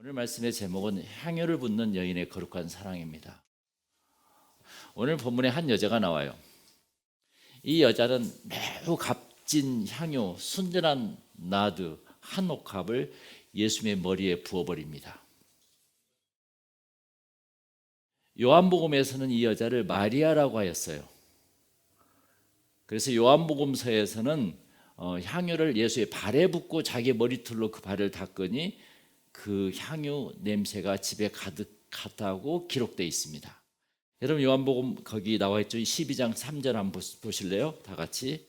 오늘 말씀의 제목은 향유를 붓는 여인의 거룩한 사랑입니다. 오늘 본문에 한 여자가 나와요. 이 여자는 매우 값진 향유, 순전한 나드 한 옥합을 예수님의 머리에 부어버립니다. 요한복음에서는 이 여자를 마리아라고 하였어요. 그래서 요한복음서에서는 향유를 예수의 발에 붓고 자기 머리털로 그 발을 닦으니 그 향유 냄새가 집에 가득하다고 기록되어 있습니다. 여러분 요한복음 거기 나와 있죠. 12장 3절 한번 보실래요? 다 같이.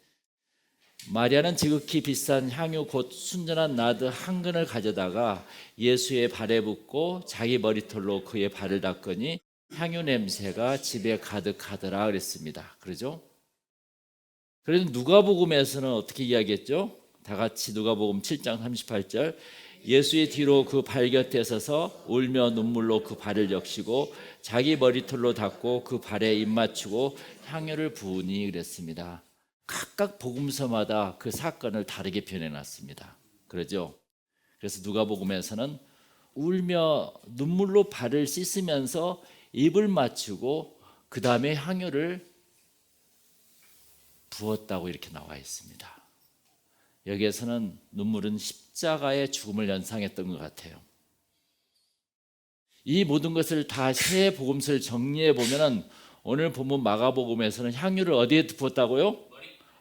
마리아는 지극히 비싼 향유 곧 순전한 나드 한 근을 가져다가 예수의 발에 붓고 자기 머리털로 그의 발을 닦으니 향유 냄새가 집에 가득하더라 그랬습니다. 그러죠? 그래서 누가복음에서는 어떻게 이야기했죠? 다 같이 누가복음 7장 38절. 예수의 뒤로 그 발 곁에 서서 울며 눈물로 그 발을 적시고 자기 머리털로 닦고 그 발에 입 맞추고 향유를 부으니 그랬습니다. 각각 복음서마다 그 사건을 다르게 표현해놨습니다. 그러죠? 그래서 누가복음에서는 울며 눈물로 발을 씻으면서 입을 맞추고 그 다음에 향유를 부었다고 이렇게 나와 있습니다. 여기에서는 눈물은 십자가의 죽음을 연상했던 것 같아요. 이 모든 것을 다 세 복음서를 정리해 보면은 오늘 본문 마가복음에서는 향유를 어디에 부었다고요?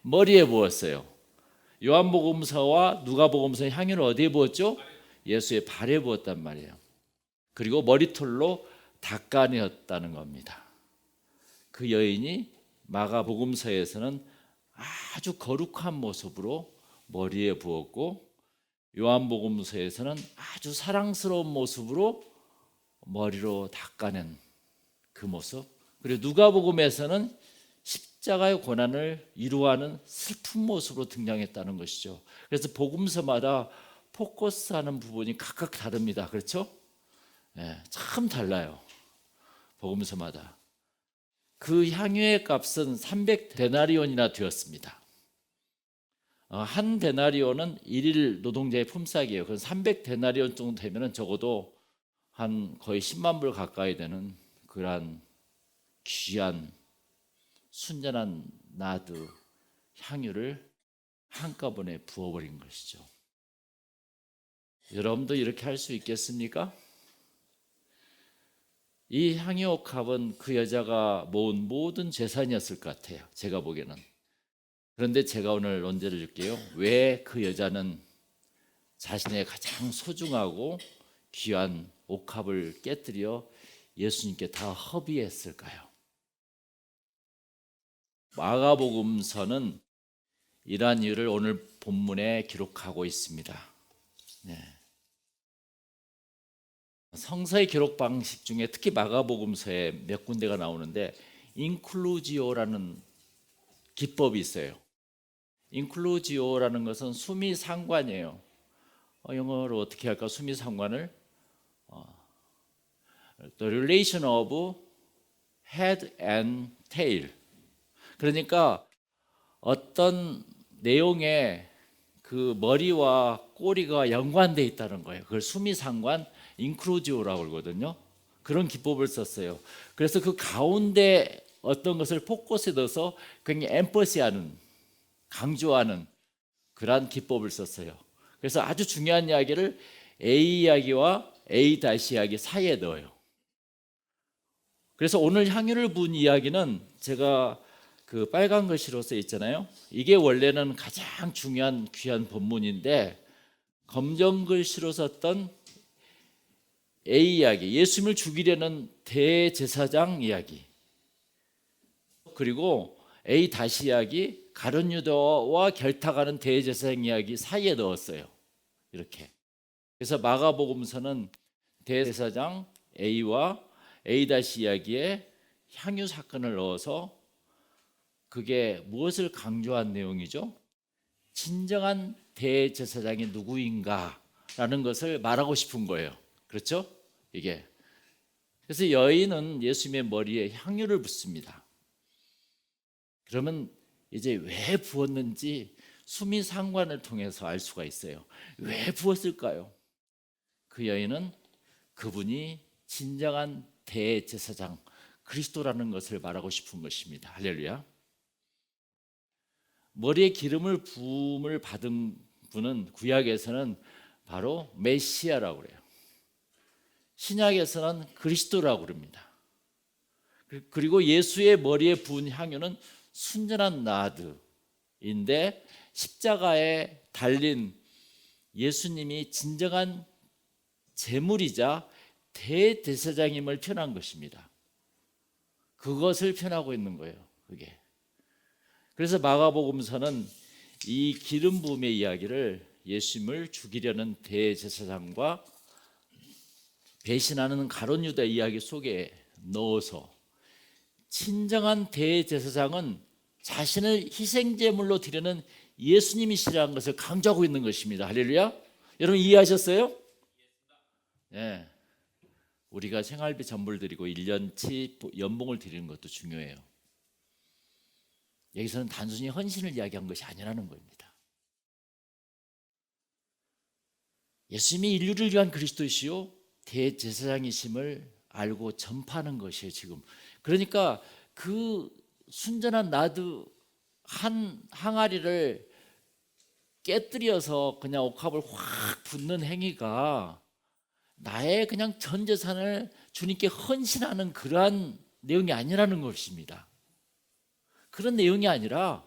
머리에 부었어요. 요한복음서와 누가복음서는 향유를 어디에 부었죠? 예수의 발에 부었단 말이에요. 그리고 머리털로 닦아내었다는 겁니다. 그 여인이 마가복음서에서는 아주 거룩한 모습으로 머리에 부었고 요한복음서에서는 아주 사랑스러운 모습으로 머리로 닦아낸 그 모습, 그리고 누가복음에서는 십자가의 고난을 이루어하는 슬픈 모습으로 등장했다는 것이죠. 그래서 복음서마다 포커스하는 부분이 각각 다릅니다. 그렇죠? 네, 참 달라요. 복음서마다. 그 향유의 값은 300데나리온이나 되었습니다. 한 데나리온은 일일 노동자의 품삯이에요. 그래서 300데나리온 정도 되면 적어도 한 거의 10만 불 가까이 되는 그러한 귀한 순전한 나드 향유를 한꺼번에 부어버린 것이죠. 여러분도 이렇게 할 수 있겠습니까? 이 향유옥합은 그 여자가 모은 모든 재산이었을 것 같아요. 제가 보기에는. 그런데 제가 오늘 논제를 줄게요. 왜 그 여자는 자신의 가장 소중하고 귀한 옥합을 깨뜨려 예수님께 다 허비했을까요? 마가복음서는 이러한 이유를 오늘 본문에 기록하고 있습니다. 네. 성서의 기록 방식 중에 특히 마가복음서에 몇 군데가 나오는데 인클루지오라는 기법이 있어요. 인클루지오라는 것은 수미상관이에요. 영어로 어떻게 할까? 수미상관을 The relation of head and tail. 그러니까 어떤 내용에 그 머리와 꼬리가 연관되어 있다는 거예요. 그걸 수미상관 인클루지오라고 그러거든요. 그런 기법을 썼어요. 그래서 그 가운데 어떤 것을 포커스에 넣어서 굉장히 엠퍼시하는, 강조하는 그러한 기법을 썼어요. 그래서 아주 중요한 이야기를 A 이야기와 A 다시 이야기 사이에 넣어요. 그래서 오늘 향유를 부은 이야기는 제가 그 빨간 글씨로 써 있잖아요. 이게 원래는 가장 중요한 귀한 본문인데 검정 글씨로 썼던 A 이야기, 예수님을 죽이려는 대제사장 이야기, 그리고 A 다시 이야기, 가룟 유다와 결탁하는 대제사장 이야기 사이에 넣었어요. 이렇게. 그래서 마가복음서는 대제사장 A와 A 다시 이야기에 향유 사건을 넣어서 그게 무엇을 강조한 내용이죠? 진정한 대제사장이 누구인가라는 것을 말하고 싶은 거예요. 그렇죠? 이게. 그래서 여인은 예수님의 머리에 향유를 붓습니다. 그러면 이제 왜 부었는지 수미상관을 통해서 알 수가 있어요. 왜 부었을까요? 그 여인은 그분이 진정한 대제사장 그리스도라는 것을 말하고 싶은 것입니다. 할렐루야. 머리에 기름을 부음을 받은 분은 구약에서는 바로 메시아라고 그래요. 신약에서는 그리스도라고 그럽니다. 그리고 예수의 머리에 부은 향유는 순전한 나드인데 십자가에 달린 예수님이 진정한 제물이자 대제사장임을 표현한 것입니다. 그것을 표현하고 있는 거예요. 그게. 그래서 마가복음서는 이 기름 부음의 이야기를 예수님을 죽이려는 대제사장과 배신하는 가룟 유다 이야기 속에 넣어서 진정한 대제사장은 자신을 희생제물로 드리는 예수님이시라는 것을 강조하고 있는 것입니다. 할렐루야. 여러분 이해하셨어요? 네. 우리가 생활비 전부를 드리고 1년치 연봉을 드리는 것도 중요해요. 여기서는 단순히 헌신을 이야기한 것이 아니라는 겁니다. 예수님이 인류를 위한 그리스도시요 대제사장이심을 알고 전파하는 것이에요. 지금 그러니까 그 순전한 나드 한 항아리를 깨뜨려서 그냥 옥합을 확 붓는 행위가 나의 그냥 전 재산을 주님께 헌신하는 그러한 내용이 아니라는 것입니다. 그런 내용이 아니라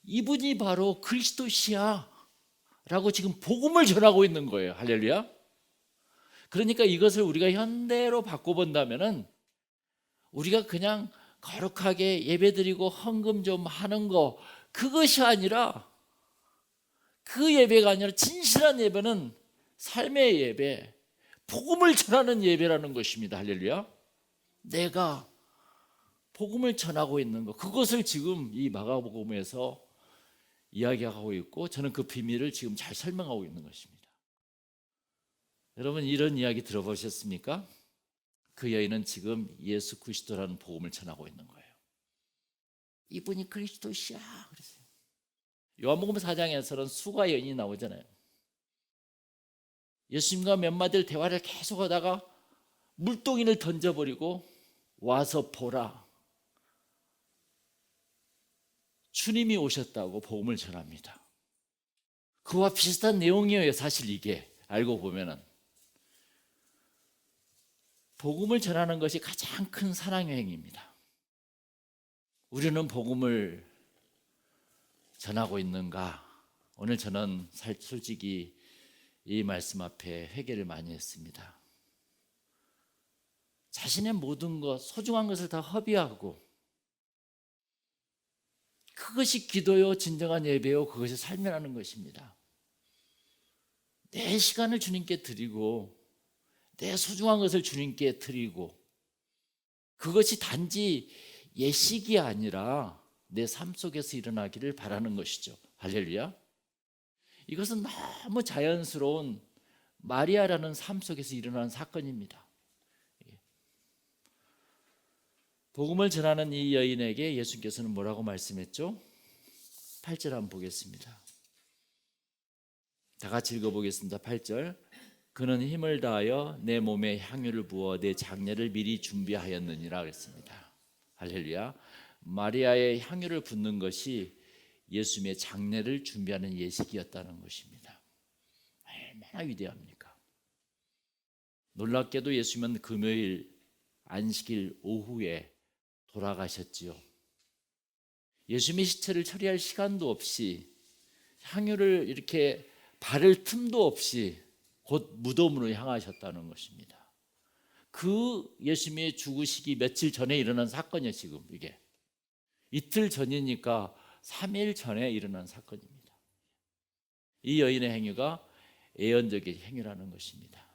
이분이 바로 그리스도시야 라고 지금 복음을 전하고 있는 거예요. 할렐루야. 그러니까 이것을 우리가 현대로 바꿔본다면은 우리가 그냥 거룩하게 예배드리고 헌금 좀 하는 거 그것이 아니라 그 예배가 아니라 진실한 예배는 삶의 예배, 복음을 전하는 예배라는 것입니다. 할렐루야. 내가 복음을 전하고 있는 것 그것을 지금 이 마가복음에서 이야기하고 있고 저는 그 비밀을 지금 잘 설명하고 있는 것입니다. 여러분 이런 이야기 들어보셨습니까? 그 여인은 지금 예수 그리스도라는 복음을 전하고 있는 거예요. 이분이 그리스도시야 그랬어요. 요한복음 4장에서는 수가 여인이 나오잖아요. 예수님과 몇 마디를 대화를 계속하다가 물동이를 던져버리고 와서 보라. 주님이 오셨다고 복음을 전합니다. 그와 비슷한 내용이에요. 사실 이게 알고 보면은 복음을 전하는 것이 가장 큰 사랑의 행위입니다. 우리는 복음을 전하고 있는가? 오늘 저는 솔직히 이 말씀 앞에 회개를 많이 했습니다. 자신의 모든 것, 소중한 것을 다 허비하고 그것이 기도요, 진정한 예배요, 그것이 삶이라는 것입니다. 내 시간을 주님께 드리고 내 소중한 것을 주님께 드리고 그것이 단지 예식이 아니라 내 삶 속에서 일어나기를 바라는 것이죠. 할렐루야. 이것은 너무 자연스러운 마리아라는 삶 속에서 일어난 사건입니다. 복음을 전하는 이 여인에게 예수께서는 뭐라고 말씀했죠? 8절 한번 보겠습니다. 다 같이 읽어보겠습니다. 8절. 그는 힘을 다하여 내 몸에 향유를 부어 내 장례를 미리 준비하였느니라 그랬습니다. 할렐루야. 마리아의 향유를 붓는 것이 예수님의 장례를 준비하는 예식이었다는 것입니다. 얼마나 위대합니까? 놀랍게도 예수님은 금요일 안식일 오후에 돌아가셨지요. 예수님의 시체를 처리할 시간도 없이 향유를 이렇게 바를 틈도 없이 곧 무덤으로 향하셨다는 것입니다. 그 예수님의 죽으시기 며칠 전에 일어난 사건이에요. 지금 이게 이틀 전이니까 3일 전에 일어난 사건입니다. 이 여인의 행위가 예언적인 행위라는 것입니다.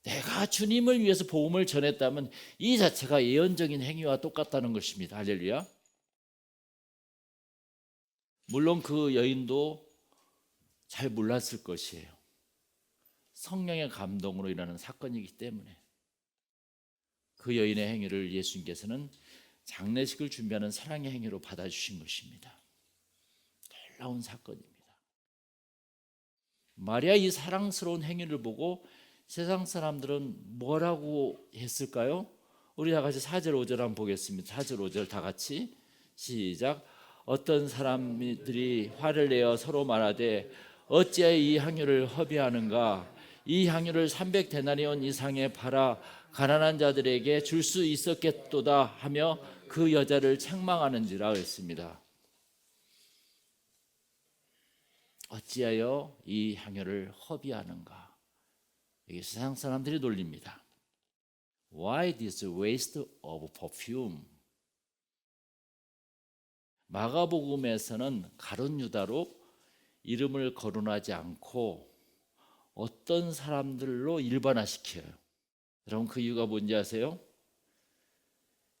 내가 주님을 위해서 복음을 전했다면 이 자체가 예언적인 행위와 똑같다는 것입니다. 할렐루야. 물론 그 여인도 잘 몰랐을 것이에요. 성령의 감동으로 일어나는 사건이기 때문에 그 여인의 행위를 예수님께서는 장례식을 준비하는 사랑의 행위로 받아주신 것입니다. 놀라운 사건입니다. 마리아 이 사랑스러운 행위를 보고 세상 사람들은 뭐라고 했을까요? 우리 다 같이 4절 5절 한번 보겠습니다. 4절 5절 다 같이 시작. 어떤 사람들이 화를 내어 서로 말하되 어찌하여 이 향유를 허비하는가? 이 향유를 300데나리온 이상에 팔아 가난한 자들에게 줄 수 있었겠도다 하며 그 여자를 책망하는지라 했습니다. 어찌하여 이 향유를 허비하는가? 이게 세상 사람들이 놀립니다. Why this waste of perfume? 마가복음에서는 가룟 유다로 이름을 거론하지 않고 어떤 사람들로 일반화시켜요. 여러분 그 이유가 뭔지 아세요?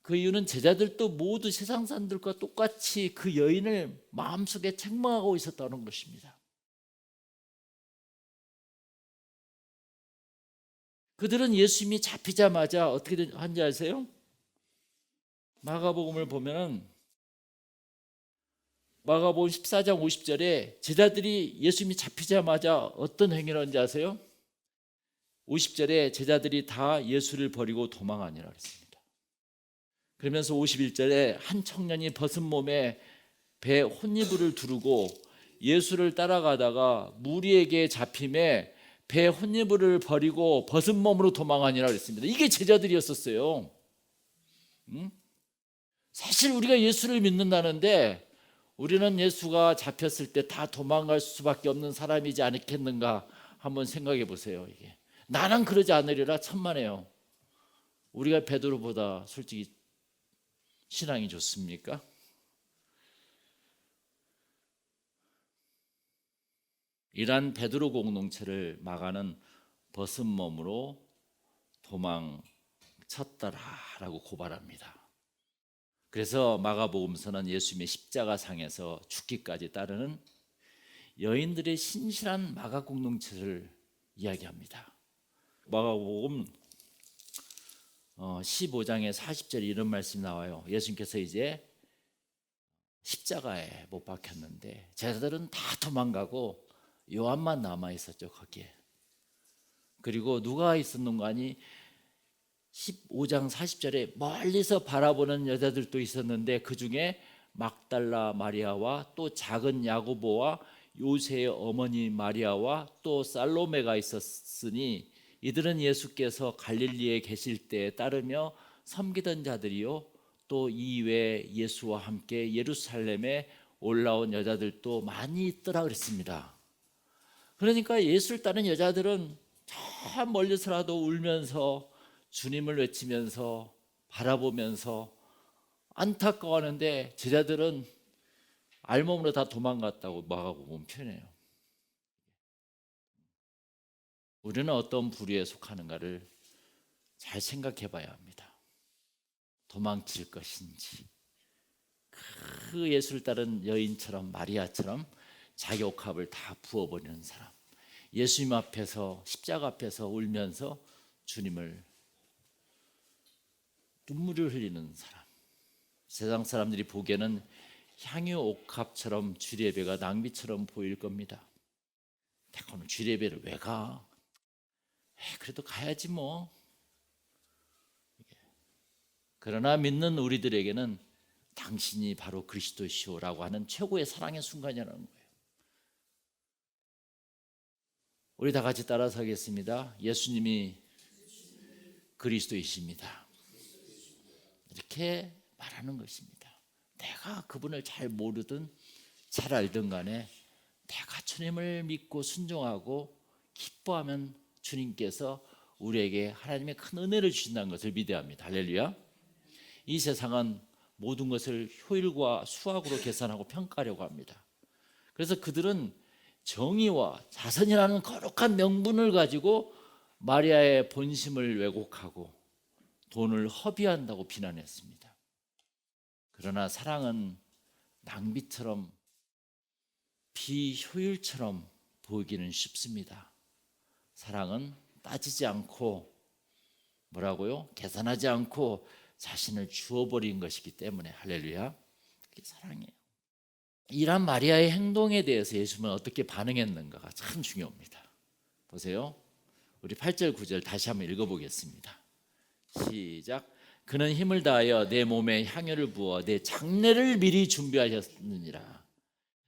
그 이유는 제자들도 모두 세상 사람들과 똑같이 그 여인을 마음속에 책망하고 있었다는 것입니다. 그들은 예수님이 잡히자마자 어떻게 한지 아세요? 마가복음을 보면은 마가복음 14장 50절에 제자들이 예수님이 잡히자마자 어떤 행위를 한지 아세요? 50절에 제자들이 다 예수를 버리고 도망하니라 그랬습니다. 그러면서 51절에 한 청년이 벗은 몸에 배 혼이불을 두르고 예수를 따라가다가 무리에게 잡힘에 배 혼이불을 버리고 벗은 몸으로 도망하니라 그랬습니다. 이게 제자들이었었어요. 사실 우리가 예수를 믿는다는데 우리는 예수가 잡혔을 때 다 도망갈 수밖에 없는 사람이지 않겠는가 한번 생각해 보세요. 이게 나는 그러지 않으리라 천만에요. 우리가 베드로보다 솔직히 신앙이 좋습니까? 이러한 베드로 공동체를 마가는 벗은 몸으로 도망쳤다라고 고발합니다. 그래서 마가복음서는 예수님의 십자가상에서 죽기까지 따르는 여인들의 신실한 마가 공동체를 이야기합니다. 마가복음 15장의 40절에 이런 말씀이 나와요. 예수님께서 이제 십자가에 못 박혔는데 제자들은 다 도망가고 요한만 남아 있었죠 거기에. 그리고 누가 있었는가 하니 15장 40절에 멀리서 바라보는 여자들도 있었는데 그 중에 막달라 마리아와 또 작은 야고보와 요새의 어머니 마리아와 또 살로메가 있었으니 이들은 예수께서 갈릴리에 계실 때에 따르며 섬기던 자들이요 또 이외에 예수와 함께 예루살렘에 올라온 여자들도 많이 있더라 그랬습니다. 그러니까 예수를 따르는 여자들은 저 멀리서라도 울면서 주님을 외치면서 바라보면서 안타까워하는데 제자들은 알몸으로 다 도망갔다고 마가복음 표현해요. 우리는 어떤 부류에 속하는가를 잘 생각해 봐야 합니다. 도망칠 것인지 그 예수를 따른 여인처럼 마리아처럼 자기 옥합을 다 부어버리는 사람, 예수님 앞에서 십자가 앞에서 울면서 주님을 눈물을 흘리는 사람. 세상 사람들이 보기에는 향유 옥합처럼 주례배가 낭비처럼 보일 겁니다. 내가 오늘 주례배를 왜 가? 그래도 가야지 뭐. 그러나 믿는 우리들에게는 당신이 바로 그리스도시오라고 하는 최고의 사랑의 순간이라는 거예요. 우리 다 같이 따라서 하겠습니다. 예수님이 그리스도이십니다. 이렇게 말하는 것입니다. 내가 그분을 잘 모르든 잘 알든 간에 내가 주님을 믿고 순종하고 기뻐하면 주님께서 우리에게 하나님의 큰 은혜를 주신다는 것을 믿어야 합니다. 할렐루야. 이 세상은 모든 것을 효율과 수학으로 계산하고 평가하려고 합니다. 그래서 그들은 정의와 자선이라는 거룩한 명분을 가지고 마리아의 본심을 왜곡하고 돈을 허비한다고 비난했습니다. 그러나 사랑은 낭비처럼 비효율처럼 보이기는 쉽습니다. 사랑은 따지지 않고 뭐라고요? 계산하지 않고 자신을 주어버린 것이기 때문에 할렐루야. 그게 사랑이에요. 이런 마리아의 행동에 대해서 예수님은 어떻게 반응했는가가 참 중요합니다. 보세요. 우리 8절 9절 다시 한번 읽어보겠습니다. 시작. 그는 힘을 다하여 내 몸에 향유를 부어 내 장례를 미리 준비하셨느니라.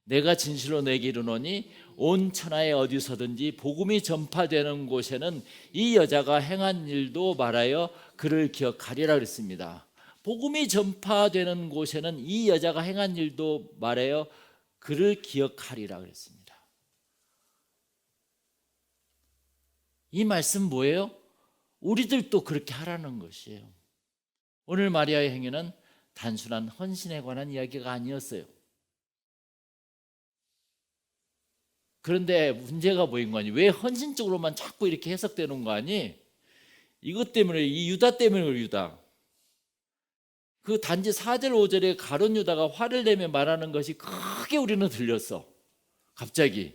내가 진실로 내게 이르노니 온 천하에 어디서든지 복음이 전파되는 곳에는 이 여자가 행한 일도 말하여 그를 기억하리라 그랬습니다. 복음이 전파되는 곳에는 이 여자가 행한 일도 말하여 그를 기억하리라 그랬습니다. 이 말씀 뭐예요? 우리들도 그렇게 하라는 것이에요. 오늘 마리아의 행위는 단순한 헌신에 관한 이야기가 아니었어요. 그런데 문제가 뭐인 거니? 왜 헌신적으로만 자꾸 이렇게 해석되는 거 아니? 이것 때문에, 이 유다 때문에. 유다 그 단지 4절 5절에 가룟 유다가 화를 내며 말하는 것이 크게 우리는 들렸어. 갑자기.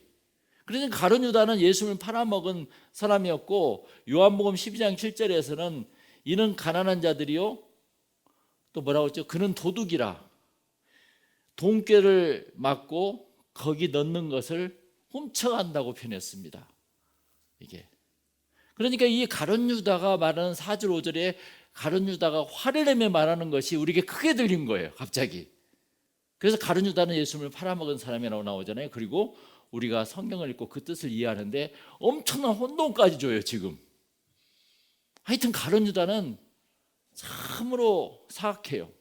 그러니까 가룟 유다는 예수님을 팔아먹은 사람이었고, 요한복음 12장 7절에서는 이는 가난한 자들이요, 또 뭐라고 했죠? 그는 도둑이라. 돈꾀를 맞고 거기 넣는 것을 훔쳐간다고 표현했습니다. 이게 그러니까 이 가룟 유다가 말하는 4절 5절에 가룟 유다가 화를 내며 말하는 것이 우리에게 크게 들린 거예요. 갑자기. 그래서 가룟 유다는 예수님을 팔아먹은 사람이라고 나오잖아요. 그리고 우리가 성경을 읽고 그 뜻을 이해하는데 엄청난 혼돈까지 줘요. 지금 하여튼 가룟 유다는 참으로 사악해요.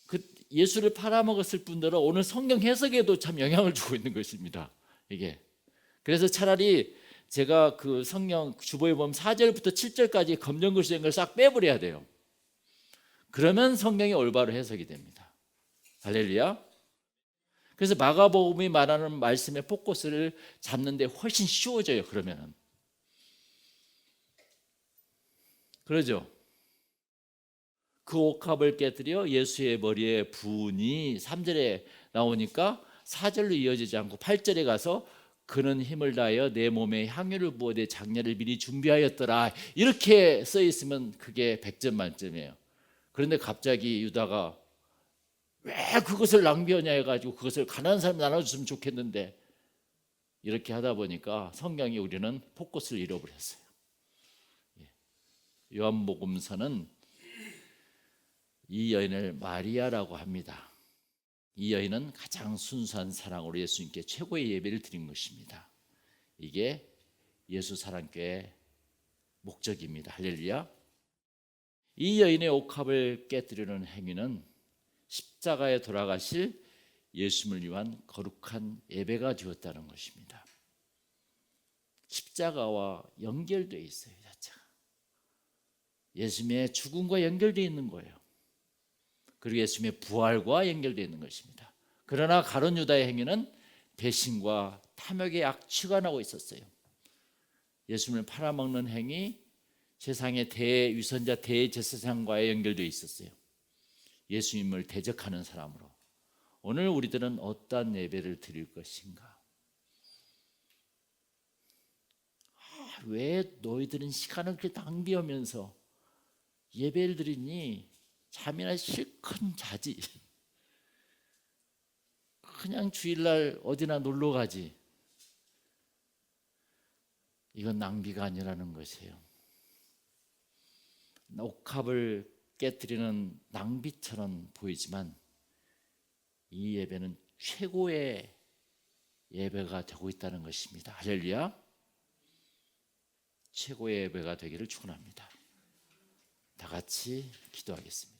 그 예수를 팔아먹었을 뿐더러 오늘 성경 해석에도 참 영향을 주고 있는 것입니다. 이게 그래서 차라리 제가 그 성경 주보에 보면 4절부터 7절까지 검정글씨 된 걸 싹 빼버려야 돼요. 그러면 성경이 올바로 해석이 됩니다. 할렐루야. 그래서 마가복음이 말하는 말씀의 포커스를 잡는데 훨씬 쉬워져요. 그러면은 그러죠. 그 옥합을 깨뜨려 예수의 머리에 부으니 3절에 나오니까 4절로 이어지지 않고 8절에 가서 그는 힘을 다하여 내 몸에 향유를 부어 내 장례를 미리 준비하였더라. 이렇게 써 있으면 그게 100점 만점이에요. 그런데 갑자기 유다가 왜 그것을 낭비하냐 해가지고 그것을 가난한 사람이 나눠줬으면 좋겠는데 이렇게 하다 보니까 성경이 우리는 포커스를 잃어버렸어요. 요한복음서는 이 여인을 마리아라고 합니다. 이 여인은 가장 순수한 사랑으로 예수님께 최고의 예배를 드린 것입니다. 이게 예수 사랑교회의 목적입니다. 할렐루야. 이 여인의 옥합을 깨뜨리는 행위는 십자가에 돌아가실 예수님을 위한 거룩한 예배가 되었다는 것입니다. 십자가와 연결되어 있어요. 자체가 예수님의 죽음과 연결되어 있는 거예요. 그리고 예수님의 부활과 연결되어 있는 것입니다. 그러나 가룟 유다의 행위는 배신과 탐욕의 악취가 나고 있었어요. 예수님을 팔아먹는 행위, 세상의 대위선자 대제사장과의 연결되어 있었어요. 예수님을 대적하는 사람으로. 오늘 우리들은 어떤 예배를 드릴 것인가? 왜 너희들은 시간을 그렇게 낭비하면서 예배를 드리니? 잠이나 실컷 자지. 그냥 주일날 어디나 놀러 가지. 이건 낭비가 아니라는 것이에요. 옥합을 깨뜨리는 낭비처럼 보이지만 이 예배는 최고의 예배가 되고 있다는 것입니다. 할렐루야. 최고의 예배가 되기를 축원합니다. 다 같이 기도하겠습니다.